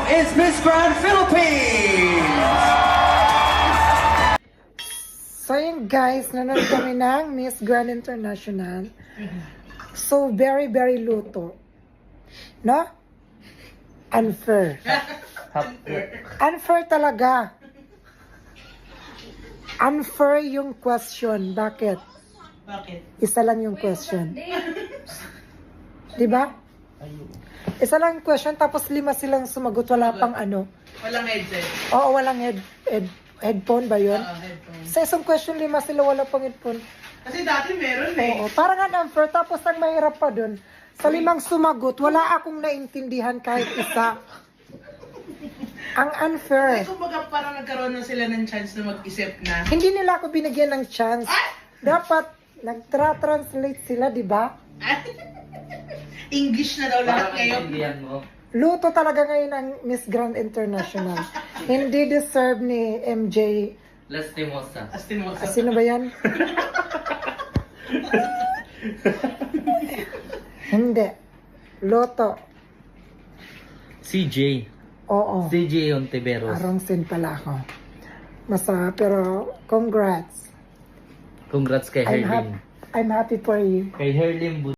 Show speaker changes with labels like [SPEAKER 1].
[SPEAKER 1] is Miss Grand Philippines!
[SPEAKER 2] So yun guys, nanonood kami ng Miss Grand International. So very luto. No? Unfair. Unfair talaga. Unfair yung question. Bakit? Isa lang yung question. Diba? Isa lang yung question, tapos 5 silang sumagot. Wala pang ano.
[SPEAKER 3] Walang headset.
[SPEAKER 2] Oo, walang headphone ba yun?
[SPEAKER 3] Headphone.
[SPEAKER 2] Sa isang question, 5 sila wala pang headphone.
[SPEAKER 3] Kasi dati meron eh.
[SPEAKER 2] Oo, parang unfair. Tapos ang mahirap pa dun, sa 5 sumagot, wala akong naintindihan kahit isa. Ang unfair.
[SPEAKER 3] Kasi kumbaga parang nagkaroon na sila ng chance na mag-isip na.
[SPEAKER 2] Hindi nila ako binigyan ng chance. Dapat nagtra-translate sila, di ba?
[SPEAKER 3] English na daw lahat ngayon.
[SPEAKER 2] Luto talaga ngayon ang Miss Grand International. Hindi deserve ni MJ.
[SPEAKER 4] Lastimosa.
[SPEAKER 3] Astimosa.
[SPEAKER 2] Sino ba yan? Hindi. Loto.
[SPEAKER 4] CJ.
[SPEAKER 2] Oo.
[SPEAKER 4] CJ Ontiveros.
[SPEAKER 2] Arong sin pala ako. Pero congrats.
[SPEAKER 4] Congrats kay Herlin.
[SPEAKER 2] I'm happy for you.
[SPEAKER 4] Kay Herlin